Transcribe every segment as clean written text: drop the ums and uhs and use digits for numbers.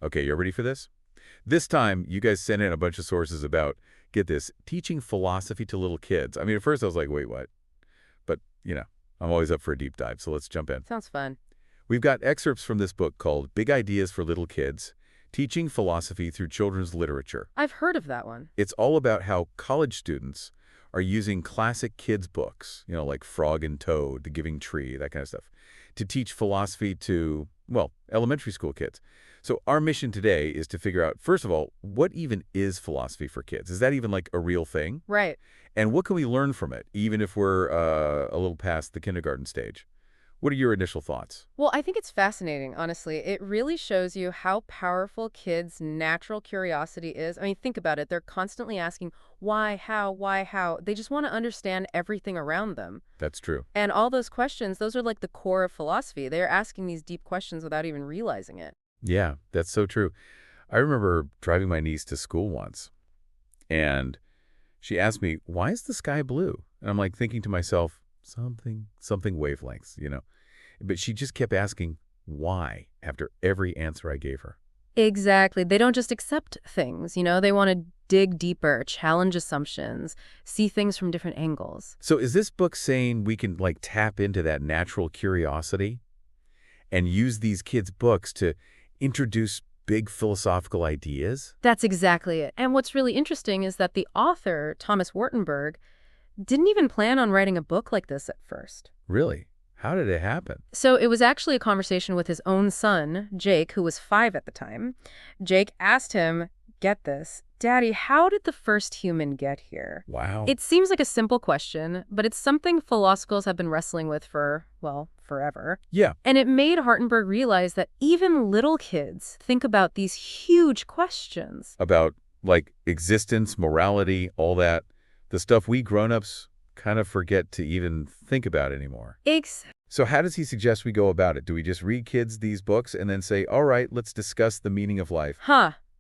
Okay, you ready for this? This time, you guys sent in a bunch of sources about, get this, teaching philosophy to little kids. I mean, at first I was like, wait, what? But, I'm always up for a deep dive, so let's jump in. Sounds fun. We've got excerpts from this book called Big Ideas for Little Kids, Teaching Philosophy Through Children's Literature. I've heard of that one. It's all about how college students are using classic kids' books, like Frog and Toad, The Giving Tree, that kind of stuff, to teach philosophy to, well, elementary school kids. So our mission today is to figure out, first of all, what even is philosophy for kids? Is that even like a real thing? Right. And what can we learn from it, even if we're a little past the kindergarten stage? What are your initial thoughts? Well, I think it's fascinating, honestly. It really shows you how powerful kids' natural curiosity is. I mean, think about it. They're constantly asking, why, how, why, how. They just want to understand everything around them. That's true. And all those questions, those are like the core of philosophy. They're asking these deep questions without even realizing it. Yeah, that's so true. I remember driving my niece to school once, and she asked me, why is the sky blue? And I'm like thinking to myself, something wavelengths. But she just kept asking why after every answer I gave her. Exactly. They don't just accept things, they want to dig deeper, challenge assumptions, see things from different angles. So is this book saying we can tap into that natural curiosity and use these kids' books to introduce big philosophical ideas? That's exactly it. And what's really interesting is that the author, Thomas Wartenberg, didn't even plan on writing a book like this at first. Really? How did it happen? So it was actually a conversation with his own son, Jake, who was 5 at the time. Jake asked him, get this, Daddy, how did the first human get here? Wow. It seems like a simple question, but it's something philosophers have been wrestling with for, well, forever. Yeah. And it made Hartenberg realize that even little kids think about these huge questions. About, existence, morality, all that. The stuff we grown-ups kind of forget to even think about anymore. So how does he suggest we go about it? Do we just read kids these books and then say, all right, let's discuss the meaning of life?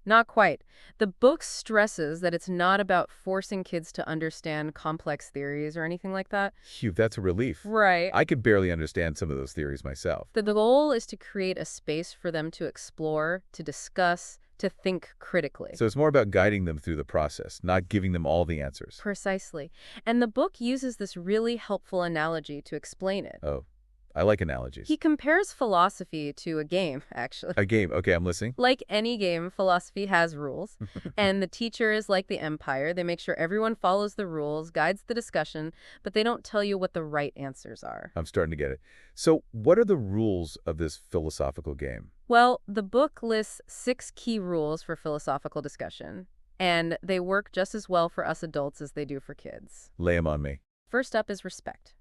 Not quite. The book stresses that it's not about forcing kids to understand complex theories or anything like that. Phew, that's a relief. Right. I could barely understand some of those theories myself. The goal is to create a space for them to explore, to discuss, to think critically. So it's more about guiding them through the process, not giving them all the answers. Precisely. And the book uses this really helpful analogy to explain it. Oh, I like analogies. He compares philosophy to a game, actually. A game. Okay, I'm listening. Like any game, philosophy has rules. And the teacher is like the empire. They make sure everyone follows the rules, guides the discussion, but they don't tell you what the right answers are. I'm starting to get it. So what are the rules of this philosophical game? Well, the book lists 6 key rules for philosophical discussion, and they work just as well for us adults as they do for kids. Lay 'em on me. First up is respect.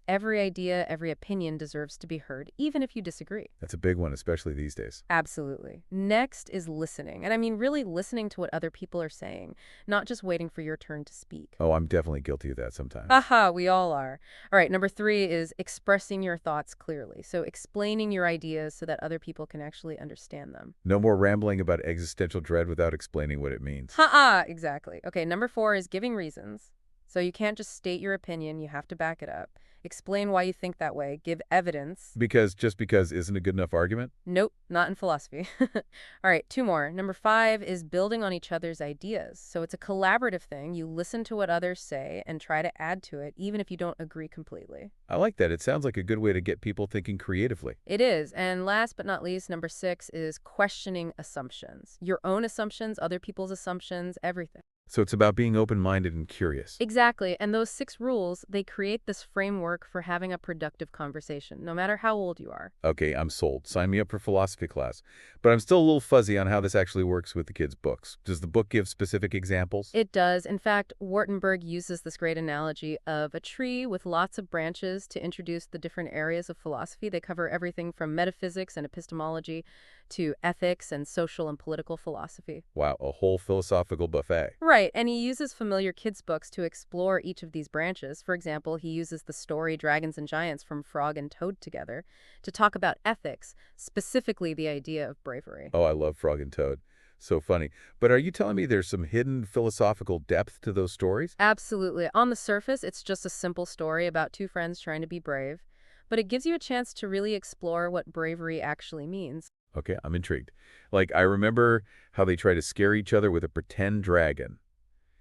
Every idea, every opinion deserves to be heard, even if you disagree. That's a big one, especially these days. Absolutely. Next is listening. And I mean, really listening to what other people are saying, not just waiting for your turn to speak. Oh, I'm definitely guilty of that sometimes. Aha, we all are. All right, number 3 is expressing your thoughts clearly. So explaining your ideas so that other people can actually understand them. No more rambling about existential dread without explaining what it means. Ha-ha, exactly. Okay, number 4 is giving reasons. So you can't just state your opinion, you have to back it up. Explain why you think that way. Give evidence. Just because isn't a good enough argument? Nope, not in philosophy. All right, 2 more. Number 5 is building on each other's ideas. So it's a collaborative thing. You listen to what others say and try to add to it, even if you don't agree completely. I like that. It sounds like a good way to get people thinking creatively. It is. And last but not least, number 6 is questioning assumptions. Your own assumptions, other people's assumptions, everything. So it's about being open-minded and curious. Exactly. And those 6 rules, they create this framework for having a productive conversation, no matter how old you are. Okay, I'm sold. Sign me up for philosophy class. But I'm still a little fuzzy on how this actually works with the kids' books. Does the book give specific examples? It does. In fact, Wartenberg uses this great analogy of a tree with lots of branches to introduce the different areas of philosophy. They cover everything from metaphysics and epistemology to ethics and social and political philosophy. Wow, a whole philosophical buffet. Right, and he uses familiar kids' books to explore each of these branches. For example, he uses the story Dragons and Giants from Frog and Toad Together to talk about ethics, specifically the idea of bravery. Oh, I love Frog and Toad. So funny. But are you telling me there's some hidden philosophical depth to those stories? Absolutely. On the surface, it's just a simple story about 2 friends trying to be brave, but it gives you a chance to really explore what bravery actually means. Okay, I'm intrigued. Like, I remember how they try to scare each other with a pretend dragon,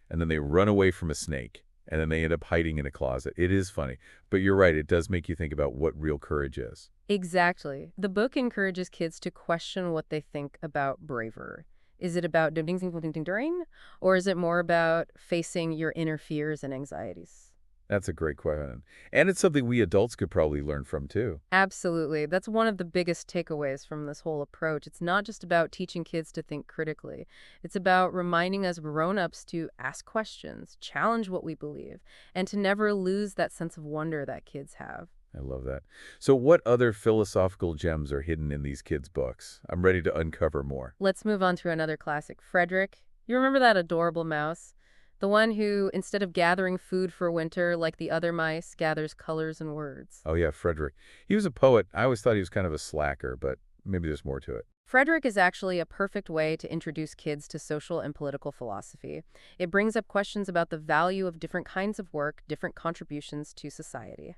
and then they run away from a snake, and then they end up hiding in a closet. It is funny. But you're right, it does make you think about what real courage is. Exactly. The book encourages kids to question what they think about bravery. Is it about doing, or is it more about facing your inner fears and anxieties? That's a great question. And it's something we adults could probably learn from, too. Absolutely. That's one of the biggest takeaways from this whole approach. It's not just about teaching kids to think critically. It's about reminding us grown-ups to ask questions, challenge what we believe, and to never lose that sense of wonder that kids have. I love that. So what other philosophical gems are hidden in these kids' books? I'm ready to uncover more. Let's move on to another classic, Frederick. You remember that adorable mouse? The one who, instead of gathering food for winter like the other mice, gathers colors and words. Oh, yeah, Frederick. He was a poet. I always thought he was kind of a slacker, but maybe there's more to it. Frederick is actually a perfect way to introduce kids to social and political philosophy. It brings up questions about the value of different kinds of work, different contributions to society.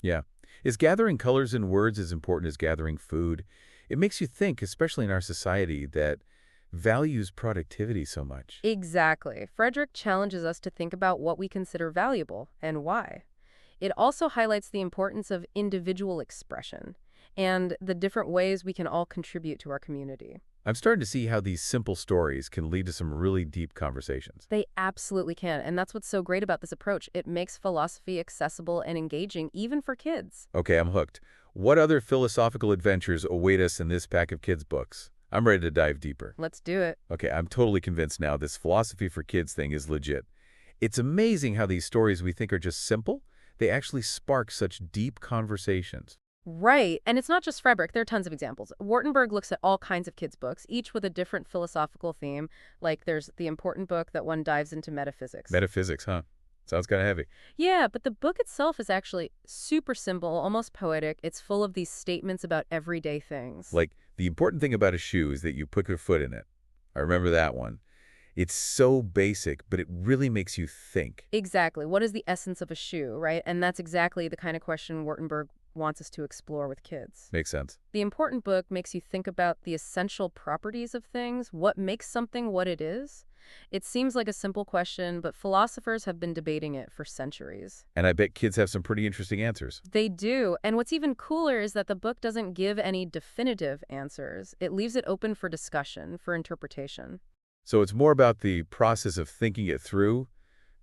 Yeah. Is gathering colors and words as important as gathering food? It makes you think, especially in our society, that values productivity so much. Exactly. Frederick challenges us to think about what we consider valuable and why. It also highlights the importance of individual expression and the different ways we can all contribute to our community. I'm starting to see how these simple stories can lead to some really deep conversations. They absolutely can, and that's what's so great about this approach. It makes philosophy accessible and engaging even for kids. Okay, I'm hooked. What other philosophical adventures await us in this pack of kids' books? I'm ready to dive deeper. Let's do it. Okay, I'm totally convinced now this philosophy for kids thing is legit. It's amazing how these stories we think are just simple, they actually spark such deep conversations. Right. And it's not just Frederick. There are tons of examples. Wartenberg looks at all kinds of kids' books, each with a different philosophical theme. Like there's the important book that one dives into metaphysics. Metaphysics, huh? Sounds kind of heavy. Yeah, but the book itself is actually super simple, almost poetic. It's full of these statements about everyday things. Like, the important thing about a shoe is that you put your foot in it. I remember that one. It's so basic, but it really makes you think. Exactly. What is the essence of a shoe, right? And that's exactly the kind of question Wartenberg wants us to explore with kids. Makes sense. The important book makes you think about the essential properties of things, what makes something what it is. It seems like a simple question, but philosophers have been debating it for centuries. And I bet kids have some pretty interesting answers. They do, and what's even cooler is that the book doesn't give any definitive answers. It leaves it open for discussion, for interpretation. So it's more about the process of thinking it through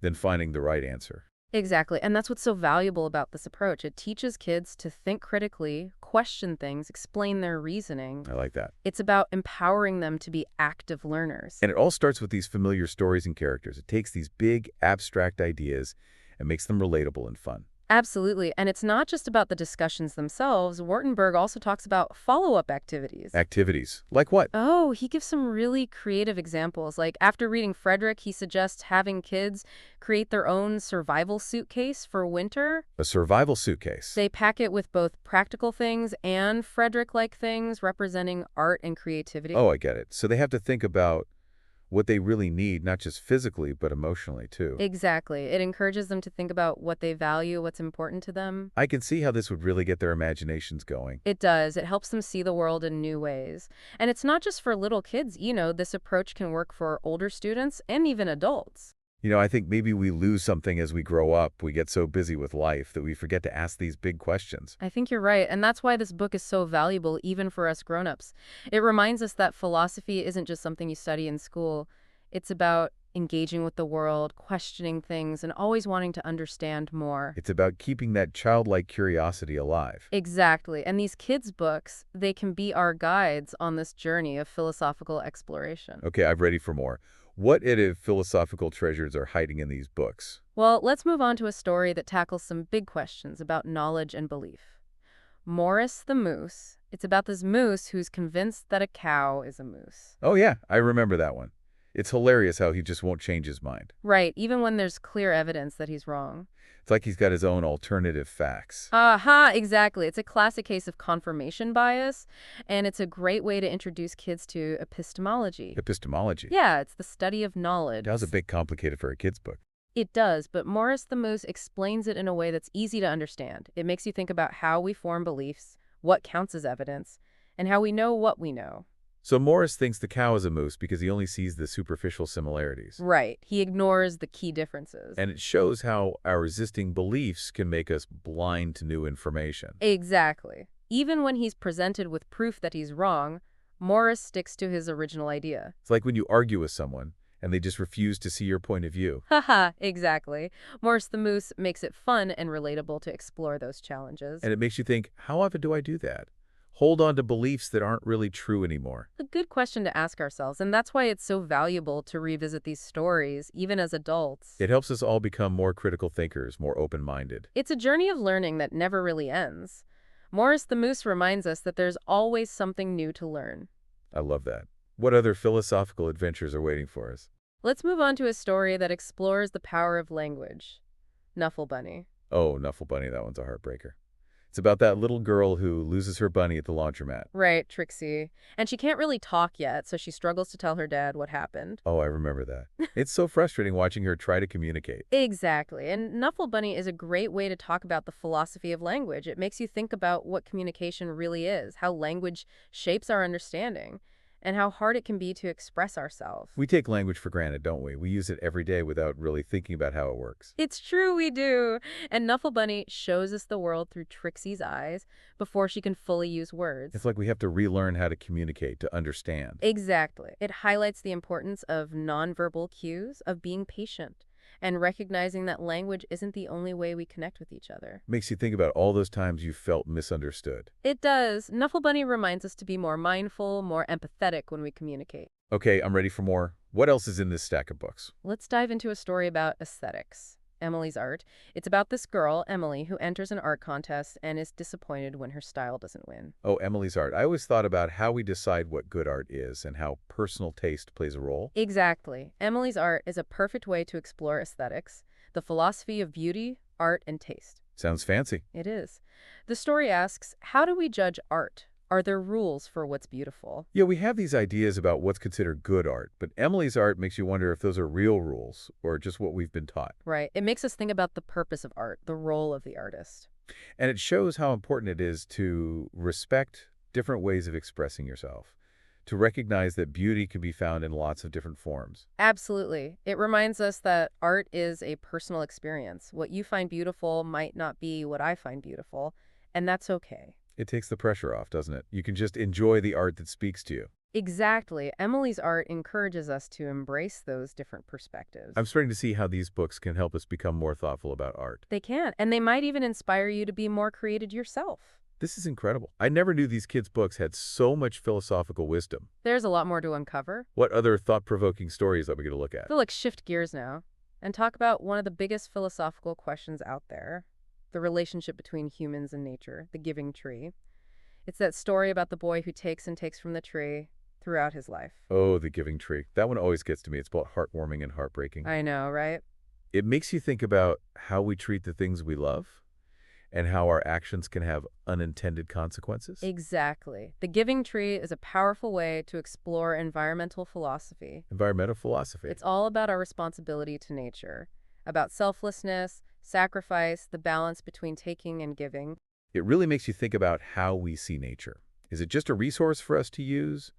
than finding the right answer. Exactly, and that's what's so valuable about this approach. It teaches kids to think critically, question things, explain their reasoning. I like that. It's about empowering them to be active learners. And it all starts with these familiar stories and characters. It takes these big, abstract ideas and makes them relatable and fun. Absolutely, and it's not just about the discussions themselves. Wartenberg also talks about follow-up activities. Activities. Like what? Oh, he gives some really creative examples. Like after reading Frederick, he suggests having kids create their own survival suitcase for winter. A survival suitcase. They pack it with both practical things and Frederick-like things representing art and creativity. Oh, I get it. So they have to think about what they really need, not just physically, but emotionally, too. Exactly. It encourages them to think about what they value, what's important to them. I can see how this would really get their imaginations going. It does. It helps them see the world in new ways. And it's not just for little kids. This approach can work for older students and even adults. I think maybe we lose something as we grow up. We get so busy with life that we forget to ask these big questions. I think you're right, and that's why this book is so valuable even for us grown-ups. It reminds us that philosophy isn't just something you study in school. It's about engaging with the world, questioning things, and always wanting to understand more. It's about keeping that childlike curiosity alive. Exactly, and these kids' books, they can be our guides on this journey of philosophical exploration. Okay, I'm ready for more. What philosophical treasures are hiding in these books? Well, let's move on to a story that tackles some big questions about knowledge and belief. Morris the Moose. It's about this moose who's convinced that a cow is a moose. Oh yeah, I remember that one. It's hilarious how he just won't change his mind. Right, even when there's clear evidence that he's wrong. It's like he's got his own alternative facts. Aha, exactly. It's a classic case of confirmation bias, and it's a great way to introduce kids to epistemology. Epistemology. Yeah, it's the study of knowledge. That was a bit complicated for a kid's book. It does, but Morris the Moose explains it in a way that's easy to understand. It makes you think about how we form beliefs, what counts as evidence, and how we know what we know. So Morris thinks the cow is a moose because he only sees the superficial similarities. Right. He ignores the key differences. And it shows how our existing beliefs can make us blind to new information. Exactly. Even when he's presented with proof that he's wrong, Morris sticks to his original idea. It's like when you argue with someone and they just refuse to see your point of view. Haha, exactly. Morris the Moose makes it fun and relatable to explore those challenges. And it makes you think, how often do I do that? Hold on to beliefs that aren't really true anymore. A good question to ask ourselves, and that's why it's so valuable to revisit these stories, even as adults. It helps us all become more critical thinkers, more open-minded. It's a journey of learning that never really ends. Morris the Moose reminds us that there's always something new to learn. I love that. What other philosophical adventures are waiting for us? Let's move on to a story that explores the power of language. Knuffle Bunny. Oh, Knuffle Bunny, that one's a heartbreaker. It's about that little girl who loses her bunny at the laundromat. Right, Trixie. And she can't really talk yet, so she struggles to tell her dad what happened. Oh, I remember that. It's so frustrating watching her try to communicate. Exactly. And Knuffle Bunny is a great way to talk about the philosophy of language. It makes you think about what communication really is, how language shapes our understanding, and how hard it can be to express ourselves. We take language for granted, don't we? We use it every day without really thinking about how it works. It's true, we do. And Knuffle Bunny shows us the world through Trixie's eyes before she can fully use words. It's like we have to relearn how to communicate, to understand. Exactly. It highlights the importance of nonverbal cues, of being patient, and recognizing that language isn't the only way we connect with each other. Makes you think about all those times you felt misunderstood. It does. Knuffle Bunny reminds us to be more mindful, more empathetic when we communicate. Okay, I'm ready for more. What else is in this stack of books? Let's dive into a story about aesthetics. Emily's Art. It's about this girl, Emily, who enters an art contest and is disappointed when her style doesn't win. Oh, Emily's Art. I always thought about how we decide what good art is and how personal taste plays a role. Exactly. Emily's Art is a perfect way to explore aesthetics, the philosophy of beauty, art, and taste. Sounds fancy. It is. The story asks, how do we judge art? Are there rules for what's beautiful? Yeah, we have these ideas about what's considered good art, but Emily's Art makes you wonder if those are real rules or just what we've been taught. Right. It makes us think about the purpose of art, the role of the artist. And it shows how important it is to respect different ways of expressing yourself, to recognize that beauty can be found in lots of different forms. Absolutely. It reminds us that art is a personal experience. What you find beautiful might not be what I find beautiful, and that's okay. It takes the pressure off, doesn't it? You can just enjoy the art that speaks to you. Exactly. Emily's Art encourages us to embrace those different perspectives. I'm starting to see how these books can help us become more thoughtful about art. They can, and they might even inspire you to be more creative yourself. This is incredible. I never knew these kids' books had so much philosophical wisdom. There's a lot more to uncover. What other thought-provoking stories are we going to look at? So let's shift gears now and talk about one of the biggest philosophical questions out there, the relationship between humans and nature, the giving tree. It's that story about the boy who takes and takes from the tree throughout his life. Oh, The Giving Tree. That one always gets to me. It's both heartwarming and heartbreaking. I know, right? It makes you think about how we treat the things we love and how our actions can have unintended consequences. Exactly. The Giving Tree is a powerful way to explore environmental philosophy. Environmental philosophy. It's all about our responsibility to nature, about selflessness, sacrifice, the balance between taking and giving. It really makes you think about how we see nature. Is it just a resource for us to use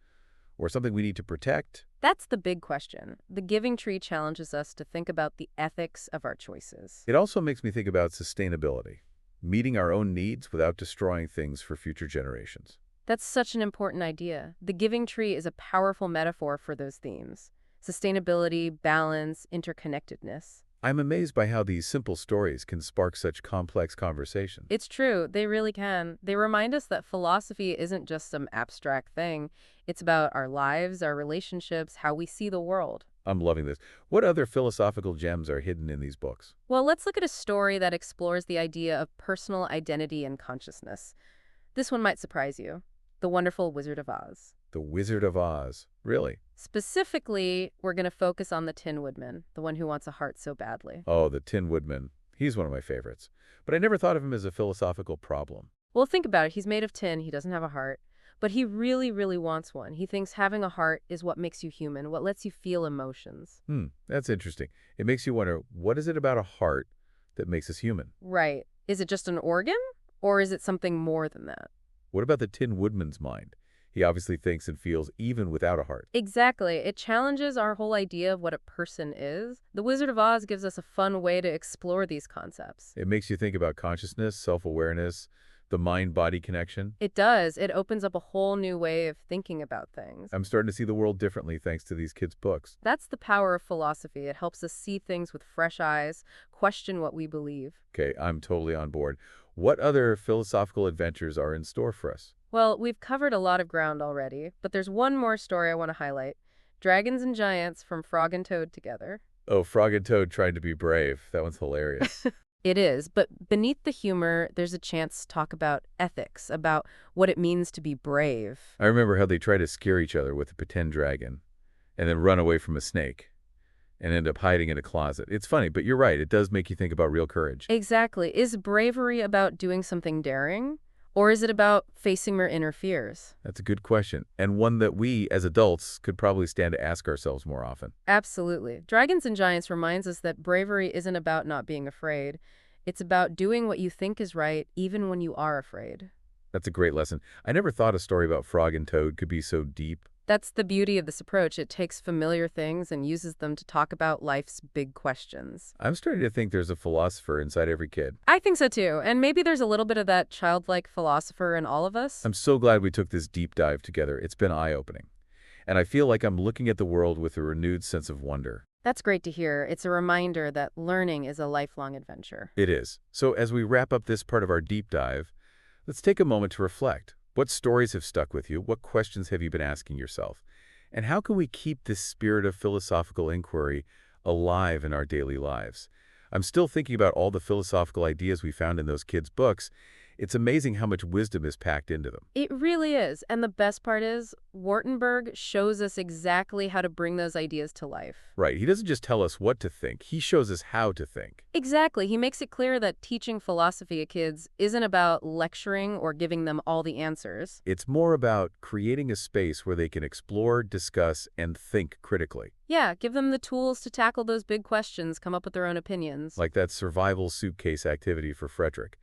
or something we need to protect? That's the big question. The Giving Tree challenges us to think about the ethics of our choices. It also makes me think about sustainability, meeting our own needs without destroying things for future generations. That's such an important idea. The Giving Tree is a powerful metaphor for those themes: sustainability, balance, interconnectedness. I'm amazed by how these simple stories can spark such complex conversation. It's true, they really can. They remind us that philosophy isn't just some abstract thing. It's about our lives, our relationships, how we see the world. I'm loving this. What other philosophical gems are hidden in these books? Well, let's look at a story that explores the idea of personal identity and consciousness. This one might surprise you. The Wonderful Wizard of Oz. The Wizard of Oz. Really? Specifically, we're going to focus on the Tin Woodman, the one who wants a heart so badly. Oh, the Tin Woodman. He's one of my favorites. But I never thought of him as a philosophical problem. Well, think about it. He's made of tin. He doesn't have a heart. But he really, really wants one. He thinks having a heart is what makes you human, what lets you feel emotions. That's interesting. It makes you wonder, what is it about a heart that makes us human? Right. Is it just an organ? Or is it something more than that? What about the Tin Woodman's mind? He obviously thinks and feels even without a heart. Exactly. It challenges our whole idea of what a person is. The Wizard of Oz gives us a fun way to explore these concepts. It makes you think about consciousness, self-awareness, the mind-body connection. It does. It opens up a whole new way of thinking about things. I'm starting to see the world differently thanks to these kids' books. That's the power of philosophy. It helps us see things with fresh eyes, question what we believe. Okay, I'm totally on board. What other philosophical adventures are in store for us? Well, we've covered a lot of ground already, but there's one more story I want to highlight. Dragons and Giants from Frog and Toad Together. Oh, Frog and Toad trying to be brave. That one's hilarious. It is, but beneath the humor, there's a chance to talk about ethics, about what it means to be brave. I remember how they try to scare each other with a pretend dragon and then run away from a snake and end up hiding in a closet. It's funny, but you're right. It does make you think about real courage. Exactly. Is bravery about doing something daring? Or is it about facing your inner fears? That's a good question, and one that we, as adults, could probably stand to ask ourselves more often. Absolutely. Dragons and Giants reminds us that bravery isn't about not being afraid. It's about doing what you think is right, even when you are afraid. That's a great lesson. I never thought a story about Frog and Toad could be so deep. That's the beauty of this approach. It takes familiar things and uses them to talk about life's big questions. I'm starting to think there's a philosopher inside every kid. I think so too. And maybe there's a little bit of that childlike philosopher in all of us. I'm so glad we took this deep dive together. It's been eye-opening. And I feel like I'm looking at the world with a renewed sense of wonder. That's great to hear. It's a reminder that learning is a lifelong adventure. It is. So as we wrap up this part of our deep dive, let's take a moment to reflect. What stories have stuck with you? What questions have you been asking yourself? And how can we keep this spirit of philosophical inquiry alive in our daily lives? I'm still thinking about all the philosophical ideas we found in those kids' books. It's amazing how much wisdom is packed into them. It really is. And the best part is, Wartenberg shows us exactly how to bring those ideas to life. Right. He doesn't just tell us what to think. He shows us how to think. Exactly. He makes it clear that teaching philosophy to kids isn't about lecturing or giving them all the answers. It's more about creating a space where they can explore, discuss, and think critically. Yeah, give them the tools to tackle those big questions, come up with their own opinions. Like that survival suitcase activity for Frederick.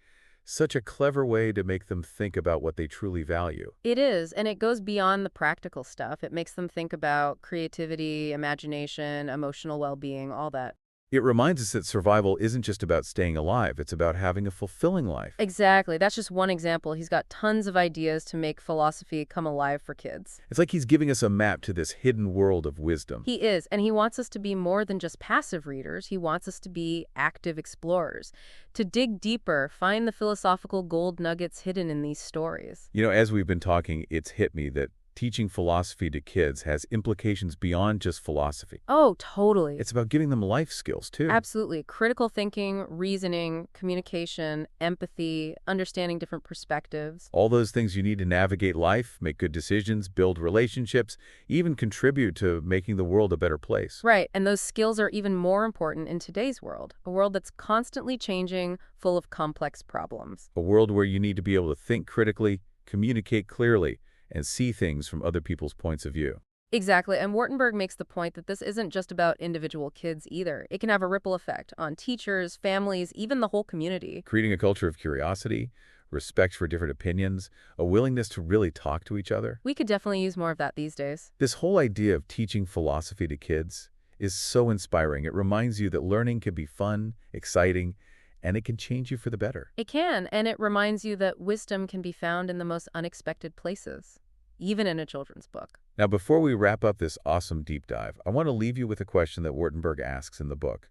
Such a clever way to make them think about what they truly value. It is, and it goes beyond the practical stuff. It makes them think about creativity, imagination, emotional well-being, all that. It reminds us that survival isn't just about staying alive, it's about having a fulfilling life. Exactly. That's just one example. He's got tons of ideas to make philosophy come alive for kids. It's like he's giving us a map to this hidden world of wisdom. He is, and he wants us to be more than just passive readers. He wants us to be active explorers, to dig deeper, find the philosophical gold nuggets hidden in these stories. You know, as we've been talking, it's hit me that teaching philosophy to kids has implications beyond just philosophy. Oh, totally. It's about giving them life skills, too. Absolutely. Critical thinking, reasoning, communication, empathy, understanding different perspectives. All those things you need to navigate life, make good decisions, build relationships, even contribute to making the world a better place. Right, and those skills are even more important in today's world, a world that's constantly changing, full of complex problems. A world where you need to be able to think critically, communicate clearly, and see things from other people's points of view. Exactly, and Wartenberg makes the point that this isn't just about individual kids either. It can have a ripple effect on teachers, families, even the whole community. Creating a culture of curiosity, respect for different opinions, a willingness to really talk to each other. We could definitely use more of that these days. This whole idea of teaching philosophy to kids is so inspiring. It reminds you that learning can be fun, exciting, and it can change you for the better. It can, and it reminds you that wisdom can be found in the most unexpected places, even in a children's book. Now, before we wrap up this awesome deep dive, I want to leave you with a question that Wartenberg asks in the book.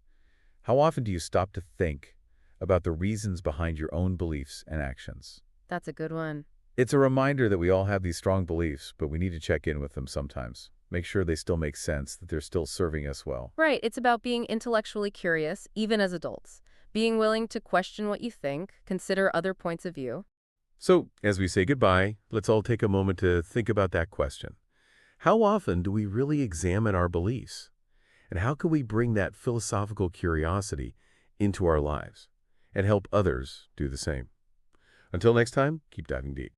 How often do you stop to think about the reasons behind your own beliefs and actions? That's a good one. It's a reminder that we all have these strong beliefs, but we need to check in with them sometimes. Make sure they still make sense, that they're still serving us well. Right, it's about being intellectually curious, even as adults. Being willing to question what you think, consider other points of view. So, as we say goodbye, let's all take a moment to think about that question. How often do we really examine our beliefs? And how can we bring that philosophical curiosity into our lives and help others do the same? Until next time, keep diving deep.